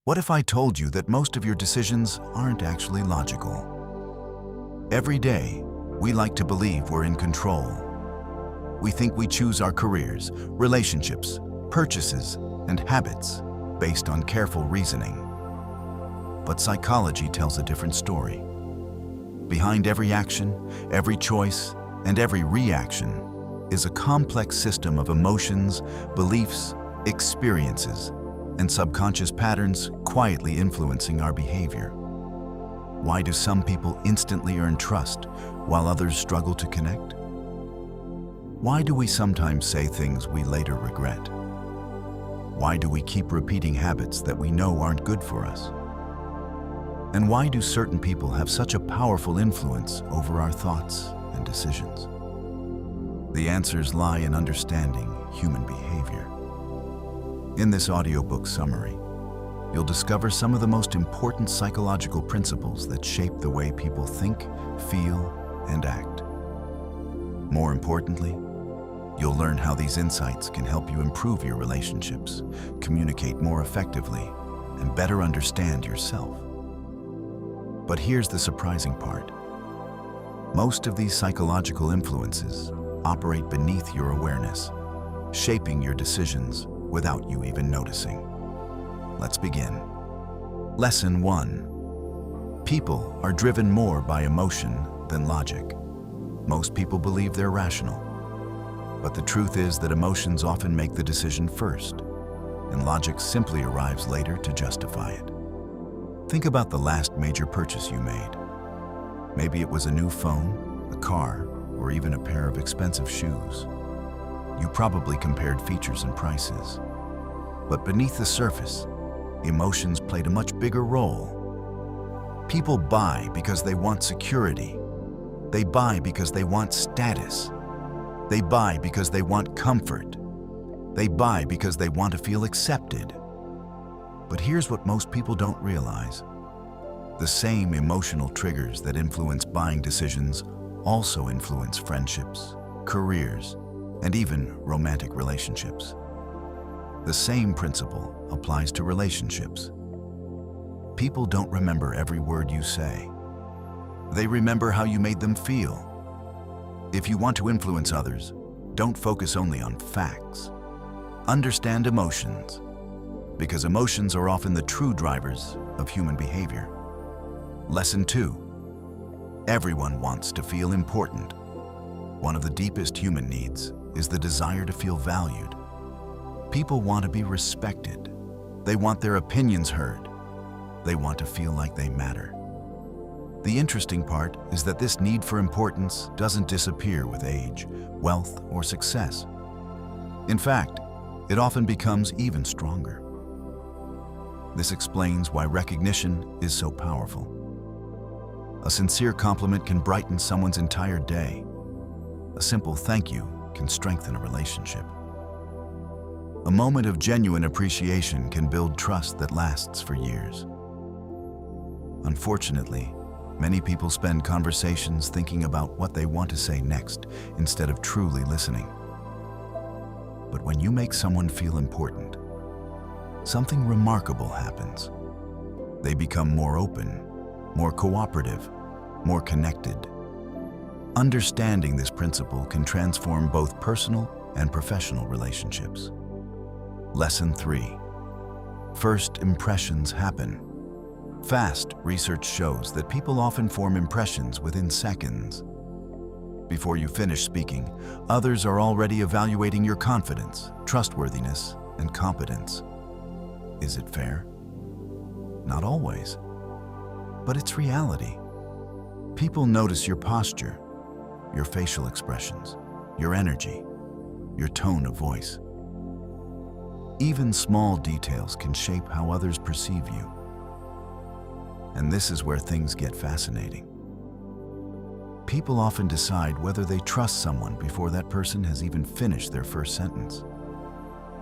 What if I told you that most of your decisions aren't actually logical? Every day, we like to believe we're in control. We think we choose our careers, relationships, purchases, and habits based on careful reasoning. But psychology tells a different story. Behind every action, every choice, and every reaction is a complex system of emotions, beliefs, experiences, and subconscious patterns quietly influencing our behavior. Why do some people instantly earn trust while others struggle to connect? Why do we sometimes say things we later regret? Why do we keep repeating habits that we know aren't good for us? And why do certain people have such a powerful influence over our thoughts and decisions? The answers lie in understanding human behavior. In this audiobook summary, you'll discover some of the most important psychological principles that shape the way people think, feel, and act. More importantly, you'll learn how these insights can help you improve your relationships, communicate more effectively, and better understand yourself. But here's the surprising part. Most of these psychological influences operate beneath your awareness, shaping your decisions without you even noticing. Let's begin. Lesson 1. People are driven more by emotion than logic. Most people believe they're rational. But the truth is that emotions often make the decision first, and logic simply arrives later to justify it. Think about the last major purchase you made. Maybe it was a new phone, a car, or even a pair of expensive shoes. You probably compared features and prices. But beneath the surface, emotions played a much bigger role. People buy because they want security. They buy because they want status. They buy because they want comfort. They buy because they want to feel accepted. But here's what most people don't realize. The same emotional triggers that influence buying decisions also influence friendships, careers, and even romantic relationships. The same principle applies to relationships. People don't remember every word you say. They remember how you made them feel. If you want to influence others, don't focus only on facts. Understand emotions, because emotions are often the true drivers of human behavior. Lesson 2. Everyone wants to feel important. One of the deepest human needs is the desire to feel valued. People want to be respected. They want their opinions heard. They want to feel like they matter. The interesting part is that this need for importance doesn't disappear with age, wealth, or success. In fact, it often becomes even stronger. This explains why recognition is so powerful. A sincere compliment can brighten someone's entire day. A simple thank you can strengthen a relationship. A moment of genuine appreciation can build trust that lasts for years. Unfortunately, many people spend conversations thinking about what they want to say next instead of truly listening. But when you make someone feel important, something remarkable happens. They become more open, more cooperative, more connected. Understanding this principle can transform both personal and professional relationships. Lesson 3. First impressions happen. Fast research shows that people often form impressions within seconds. Before you finish speaking, others are already evaluating your confidence, trustworthiness, and competence. Is it fair? Not always, but it's reality. People notice your posture, your facial expressions, your energy, your tone of voice. Even small details can shape how others perceive you. And this is where things get fascinating. People often decide whether they trust someone before that person has even finished their first sentence.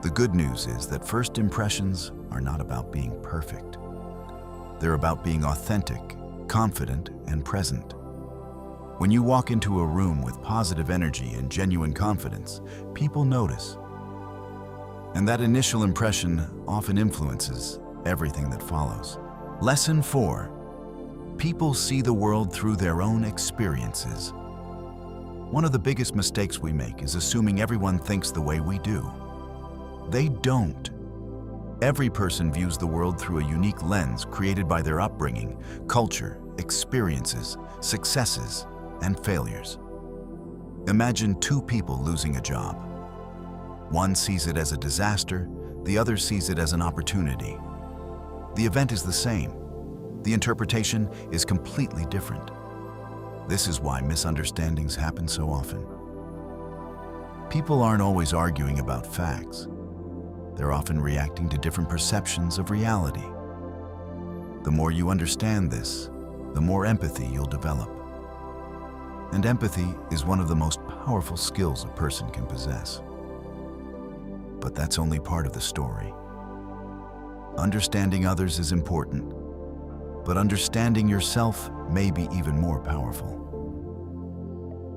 The good news is that first impressions are not about being perfect. They're about being authentic, confident, and present. When you walk into a room with positive energy and genuine confidence, people notice. And that initial impression often influences everything that follows. Lesson 4. People see the world through their own experiences. One of the biggest mistakes we make is assuming everyone thinks the way we do. They don't. Every person views the world through a unique lens created by their upbringing, culture, experiences, successes, and failures. Imagine two people losing a job. One sees it as a disaster, the other sees it as an opportunity. The event is the same. The interpretation is completely different. This is why misunderstandings happen so often. People aren't always arguing about facts. They're often reacting to different perceptions of reality. The more you understand this, the more empathy you'll develop. And empathy is one of the most powerful skills a person can possess. But that's only part of the story. Understanding others is important, but understanding yourself may be even more powerful.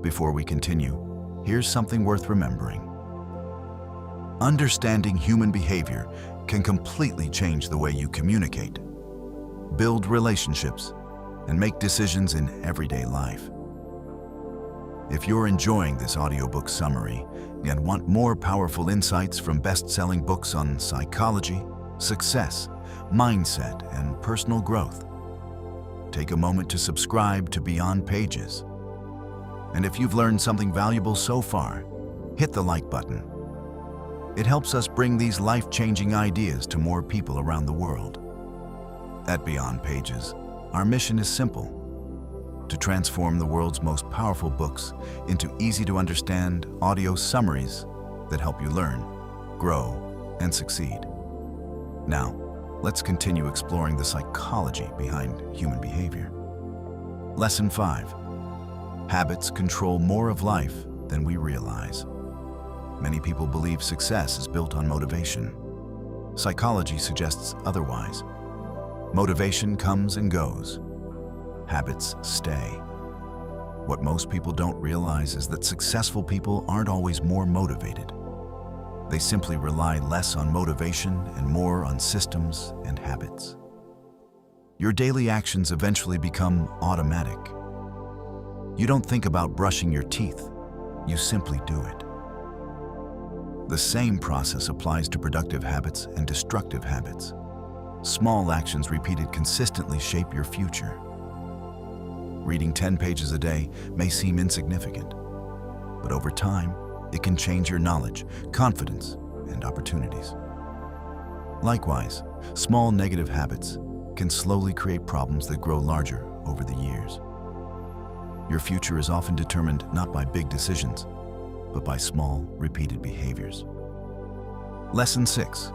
Before we continue, here's something worth remembering. Understanding human behavior can completely change the way you communicate, build relationships, and make decisions in everyday life. If you're enjoying this audiobook summary and want more powerful insights from best-selling books on psychology, success, mindset, and personal growth, take a moment to subscribe to Beyond Pages. And if you've learned something valuable so far, hit the like button. It helps us bring these life-changing ideas to more people around the world. At Beyond Pages, our mission is simple: to transform the world's most powerful books into easy-to-understand audio summaries that help you learn, grow, and succeed. Now, let's continue exploring the psychology behind human behavior. Lesson 5. Habits control more of life than we realize. Many people believe success is built on motivation. Psychology suggests otherwise. Motivation comes and goes. Habits stay. What most people don't realize is that successful people aren't always more motivated. They simply rely less on motivation and more on systems and habits. Your daily actions eventually become automatic. You don't think about brushing your teeth, you simply do it. The same process applies to productive habits and destructive habits. Small actions repeated consistently shape your future. Reading 10 pages a day may seem insignificant, but over time, it can change your knowledge, confidence, and opportunities. Likewise, small negative habits can slowly create problems that grow larger over the years. Your future is often determined not by big decisions, but by small, repeated behaviors. Lesson 6.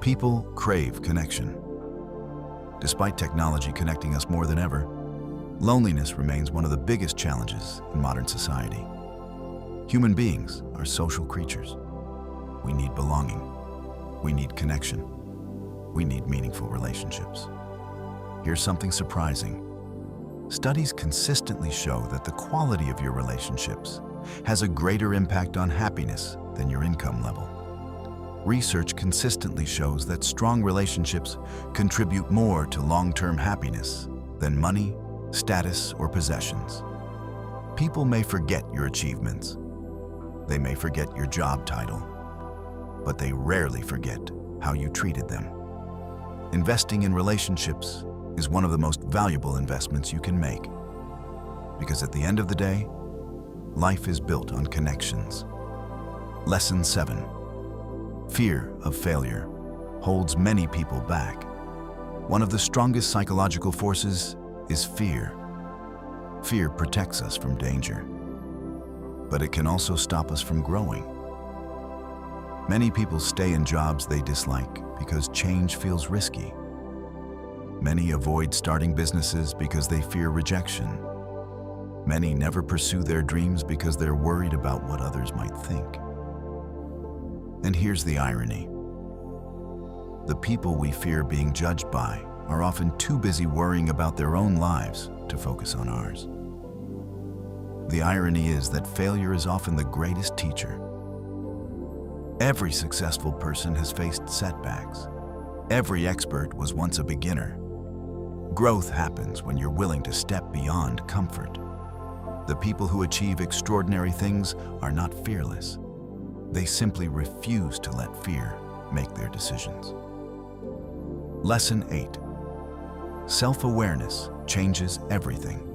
People crave connection. Despite technology connecting us more than ever, loneliness remains one of the biggest challenges in modern society. Human beings are social creatures. We need belonging. We need connection. We need meaningful relationships. Here's something surprising. Studies consistently show that the quality of your relationships has a greater impact on happiness than your income level. Research consistently shows that strong relationships contribute more to long-term happiness than money, status, or possessions. People may forget your achievements. They may forget your job title, but they rarely forget how you treated them. Investing in relationships is one of the most valuable investments you can make, because at the end of the day, life is built on connections. Lesson 7. Fear of failure holds many people back. One of the strongest psychological forces is fear. Fear protects us from danger, but it can also stop us from growing. Many people stay in jobs they dislike because change feels risky. Many avoid starting businesses because they fear rejection. Many never pursue their dreams because they're worried about what others might think. And here's the irony. The people we fear being judged by are often too busy worrying about their own lives to focus on ours. The irony is that failure is often the greatest teacher. Every successful person has faced setbacks. Every expert was once a beginner. Growth happens when you're willing to step beyond comfort. The people who achieve extraordinary things are not fearless. They simply refuse to let fear make their decisions. Lesson 8. Self-awareness changes everything.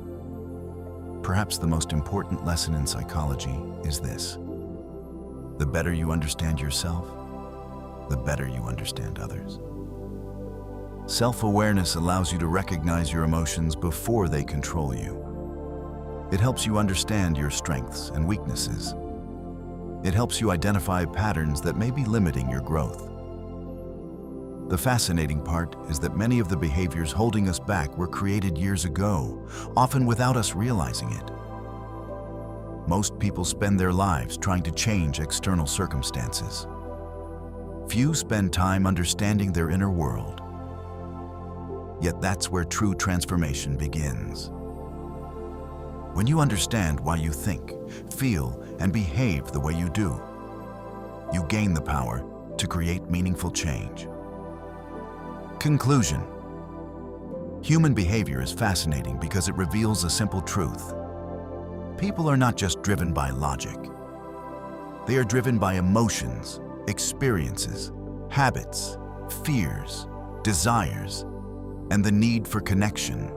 Perhaps the most important lesson in psychology is this: the better you understand yourself, the better you understand others. Self-awareness allows you to recognize your emotions before they control you. It helps you understand your strengths and weaknesses. It helps you identify patterns that may be limiting your growth. The fascinating part is that many of the behaviors holding us back were created years ago, often without us realizing it. Most people spend their lives trying to change external circumstances. Few spend time understanding their inner world. Yet that's where true transformation begins. When you understand why you think, feel, and behave the way you do, you gain the power to create meaningful change. Conclusion. Human behavior is fascinating because it reveals a simple truth. People are not just driven by logic. They are driven by emotions, experiences, habits, fears, desires, and the need for connection.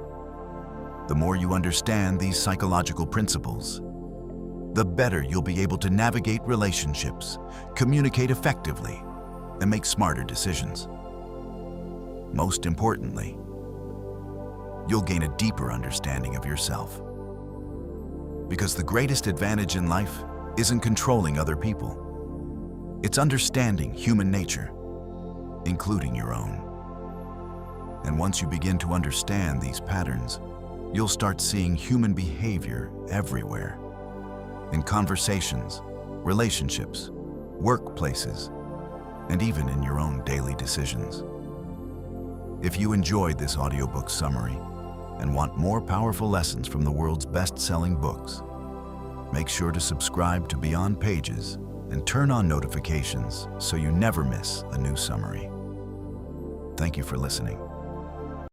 The more you understand these psychological principles, the better you'll be able to navigate relationships, communicate effectively, and make smarter decisions. Most importantly, you'll gain a deeper understanding of yourself. Because the greatest advantage in life isn't controlling other people. It's understanding human nature, including your own. And once you begin to understand these patterns, you'll start seeing human behavior everywhere. In conversations, relationships, workplaces, and even in your own daily decisions. If you enjoyed this audiobook summary and want more powerful lessons from the world's best-selling books, make sure to subscribe to Beyond Pages and turn on notifications so you never miss a new summary. Thank you for listening.